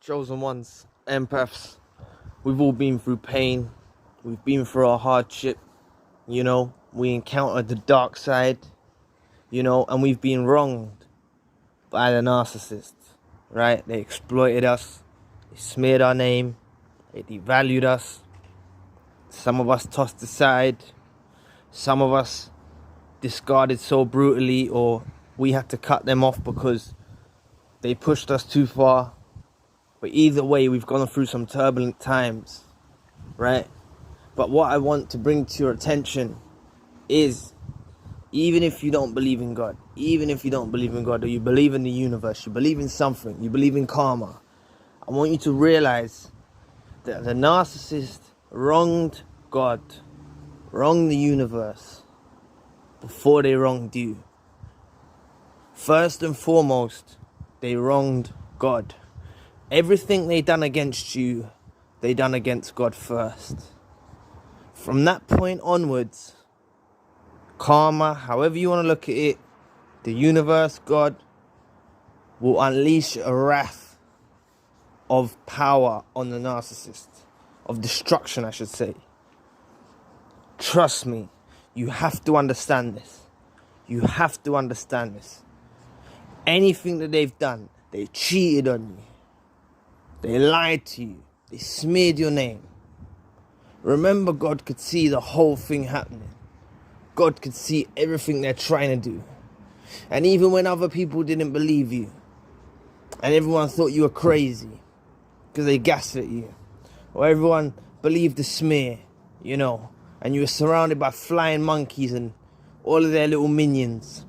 chosen ones, empaths. We've all been through pain. We've been through our hardship. We encountered the dark side, and we've been wronged by the narcissist, right? They exploited us. They smeared our name. They devalued us. Some of us tossed aside. Some of us discarded so brutally, or we had to cut them off because they pushed us too far. But either way, we've gone through some turbulent times, right? But what I want to bring to your attention is, even if you don't believe in God, or you believe in the universe, you believe in something, you believe in karma, I want you to realize that the narcissist wronged God, wronged the universe before they wronged you. First and foremost, they wronged God. Everything they done against you, they done against God first. From that point onwards, karma, however you want to look at it, the universe, God, will unleash a wrath of power on the narcissist, of destruction, I should say. Trust me, you have to understand this. You have to understand this. Anything that they've done, they cheated on you. They lied to you. They smeared your name. Remember, God could see the whole thing happening. God could see everything they're trying to do. And even when other people didn't believe you, and everyone thought you were crazy because they gaslit you, or everyone believed the smear, and you were surrounded by flying monkeys and all of their little minions,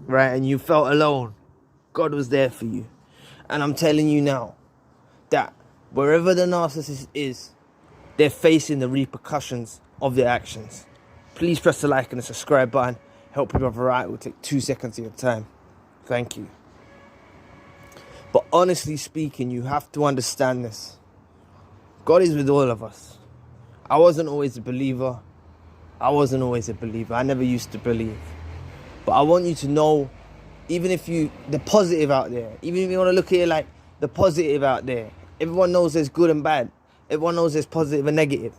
right? And you felt alone. God was there for you. And I'm telling you now that wherever the narcissist is, they're facing the repercussions of their actions. Please press the like and the subscribe button. Help your brother out. It will take 2 seconds of your time. Thank you. But honestly speaking, you have to understand this. God is with all of us. I wasn't always a believer. I never used to believe. But I want you to know, the positive out there, even if you want to look at it like the positive out there, everyone knows there's good and bad. Everyone knows there's positive and negative,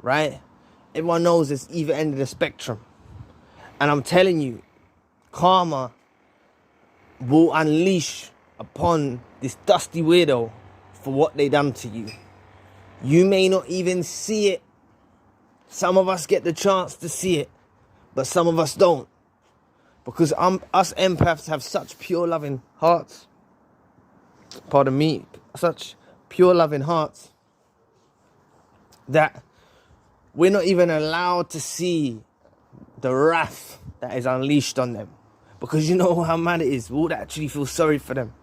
right? Everyone knows there's either end of the spectrum. And I'm telling you, karma will unleash upon this dusty weirdo for what they done to you. You may not even see it. Some of us get the chance to see it, but some of us don't. Because us empaths have such pure loving hearts. Pardon me. Such pure loving hearts that we're not even allowed to see the wrath that is unleashed on them. Because you know how mad it is. We would actually feel sorry for them.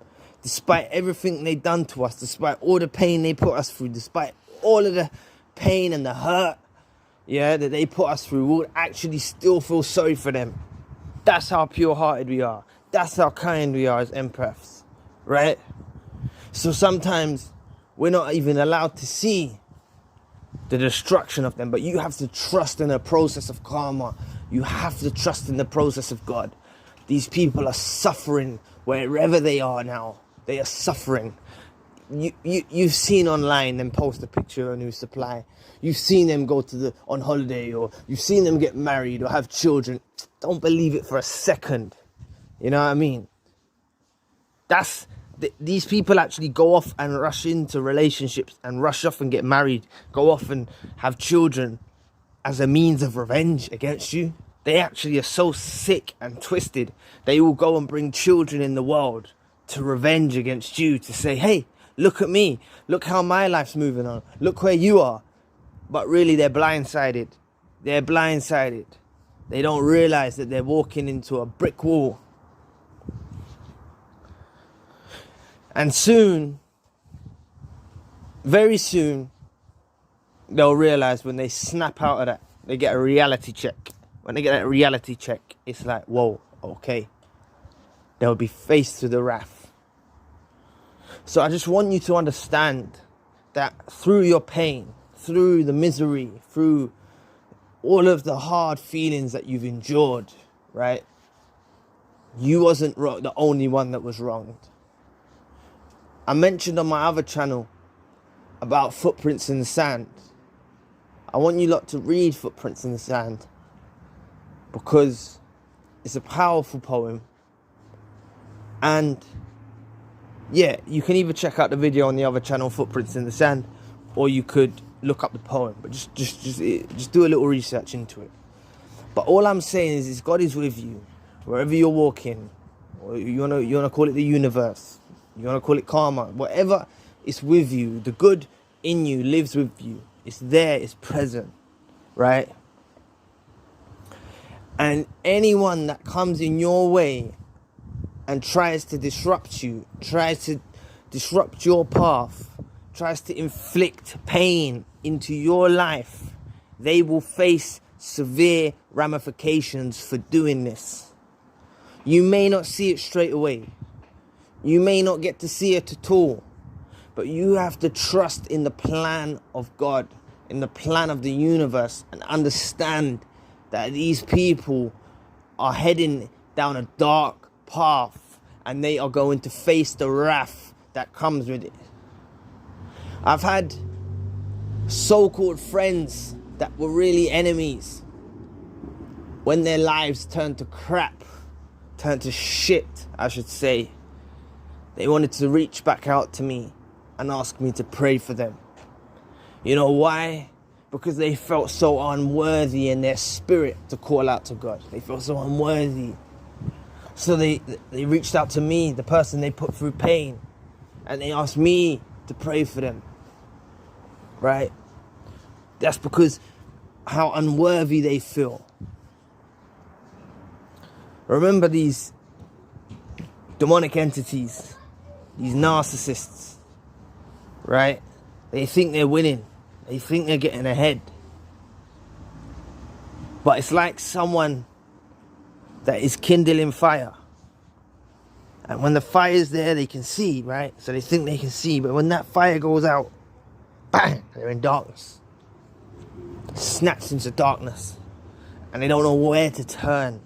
Despite everything they've done to us, despite all the pain they put us through, despite all of the pain and the hurt, that they put us through, we would actually still feel sorry for them. That's how pure-hearted we are. That's how kind we are as empaths, right? So sometimes we're not even allowed to see the destruction of them, but you have to trust in the process of karma. You have to trust in the process of God. These people are suffering wherever they are now. They are suffering. You've seen online them post a picture of a new supply. You've seen them go on holiday, or you've seen them get married or have children. Don't believe it for a second. You know what I mean? These people actually go off and rush into relationships and rush off and get married, go off and have children as a means of revenge against you. They actually are so sick and twisted. They will go and bring children in the world to revenge against you, to say, hey, look at me. Look how my life's moving on. Look where you are. But really, they're blindsided. They're blindsided. They don't realize that they're walking into a brick wall. And soon, very soon, they'll realize when they snap out of that, they get a reality check. When they get that reality check, it's like, whoa, okay. They'll be faced with the wrath. So I just want you to understand that through your pain, through the misery, through all of the hard feelings that you've endured, right? You wasn't the only one that was wronged. I mentioned on my other channel about footprints in the sand. I want you lot to read Footprints in the Sand, because it's a powerful poem. And yeah, you can either check out the video on the other channel, Footprints in the Sand, or you could look up the poem. But just do a little research into it. But all I'm saying is God is with you wherever you're walking. Or you wanna call it the universe, you wanna call it karma, whatever. It's with you. The good in you lives with you. It's there. It's present, right? And anyone that comes in your way and tries to disrupt you, tries to disrupt your path, tries to inflict pain into your life, they will face severe ramifications for doing this. You may not see it straight away. You may not get to see it at all. But you have to trust in the plan of God, in the plan of the universe, and understand that these people are heading down a dark path and they are going to face the wrath that comes with it. I've had so-called friends that were really enemies when their lives turned to crap, turned to shit, I should say. They wanted to reach back out to me and ask me to pray for them. You know why? Because they felt so unworthy in their spirit to call out to God. They felt so unworthy. So they reached out to me, the person they put through pain, and they asked me to pray for them. Right? That's because how unworthy they feel. Remember these demonic entities, these narcissists, right? They think they're winning. They think they're getting ahead. But it's like someone that is kindling fire. And when the fire is there, they can see, right? So they think they can see. But when that fire goes out, bang, they're in darkness. Snaps into darkness. And they don't know where to turn.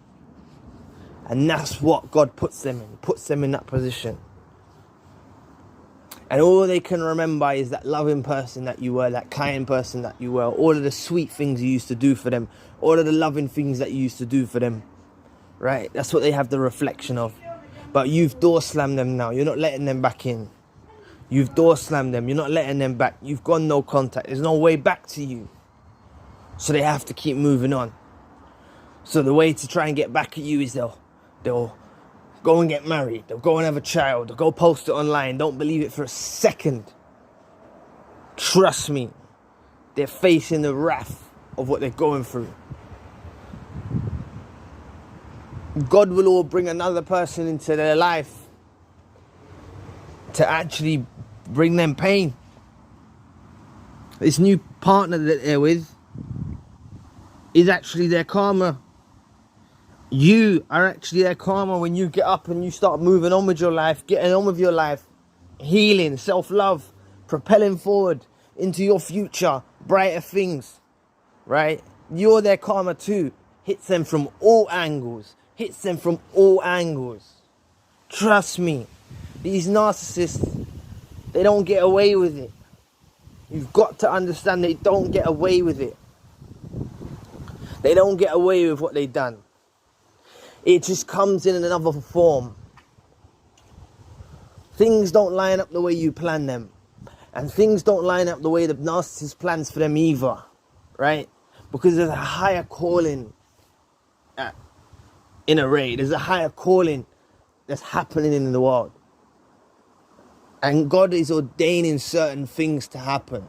And that's what God puts them in. Puts them in that position. And all they can remember is that loving person that you were, that kind person that you were, all of the sweet things you used to do for them, all of the loving things that you used to do for them, right? That's what they have the reflection of. But you've door slammed them now. You're not letting them back in. You've door slammed them. You're not letting them back. You've gone no contact. There's no way back to you. So they have to keep moving on. So the way to try and get back at you is they'll go and get married. They'll go and have a child. They'll go post it online. Don't believe it for a second. Trust me. They're facing the wrath of what they're going through. God will all bring another person into their life to actually bring them pain. This new partner that they're with is actually their karma. You are actually their karma when you get up and you start moving on with your life, getting on with your life, healing, self-love, propelling forward into your future, brighter things, right? You're their karma too. Hits them from all angles. Hits them from all angles. Trust me, these narcissists, they don't get away with it. You've got to understand they don't get away with it. They don't get away with what they've done. It just comes in another form. Things don't line up the way you plan them. And things don't line up the way the narcissist plans for them either. Right? Because there's a higher calling in a raid. There's a higher calling that's happening in the world. And God is ordaining certain things to happen.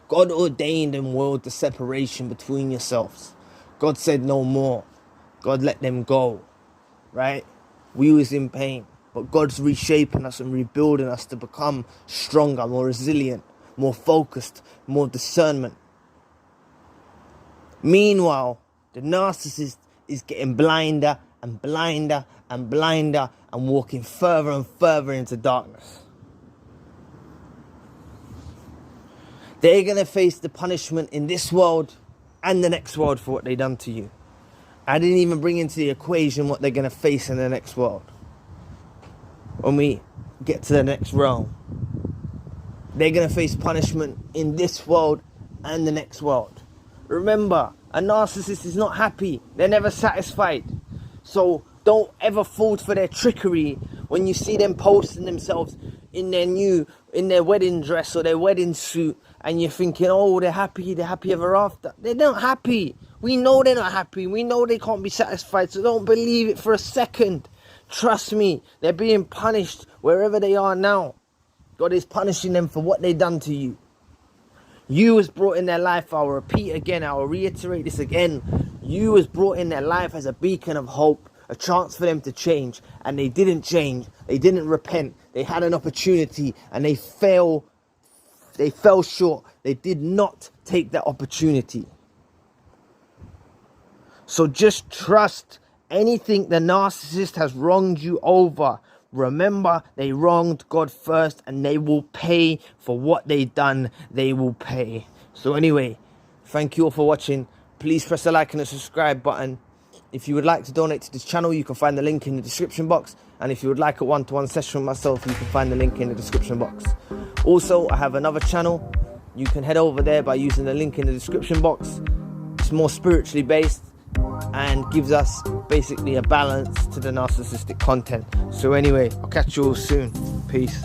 God ordained and willed the separation between yourselves. God said no more. God let them go, right? We was in pain, but God's reshaping us and rebuilding us to become stronger, more resilient, more focused, more discernment. Meanwhile, the narcissist is getting blinder and blinder and blinder and walking further and further into darkness. They're going to face the punishment in this world and the next world for what they've done to you. I didn't even bring into the equation what they're going to face in the next world. When we get to the next realm. they're going to face punishment in this world and the next world. Remember, a narcissist is not happy. They're never satisfied. So don't ever fall for their trickery when you see them posting themselves in their wedding dress or their wedding suit, and you're thinking, oh, they're happy ever after. They're not happy. We know they're not happy. We know they can't be satisfied. So don't believe it for a second. Trust me, they're being punished wherever they are now. God is punishing them for what they've done to you. You was brought in their life. I'll repeat again. I'll reiterate this again. You was brought in their life as a beacon of hope, a chance for them to change, and they didn't change. They didn't repent. They had an opportunity and they fell short. They did not take that opportunity. So just trust anything the narcissist has wronged you over. Remember, they wronged God first, and they will pay for what they done. They will pay. So anyway, thank you all for watching. Please press the like and the subscribe button. If you would like to donate to this channel, you can find the link in the description box. And if you would like a one-to-one session with myself, you can find the link in the description box. Also, I have another channel. You can head over there by using the link in the description box. It's more spiritually based and gives us basically a balance to the narcissistic content. So anyway, I'll catch you all soon. Peace.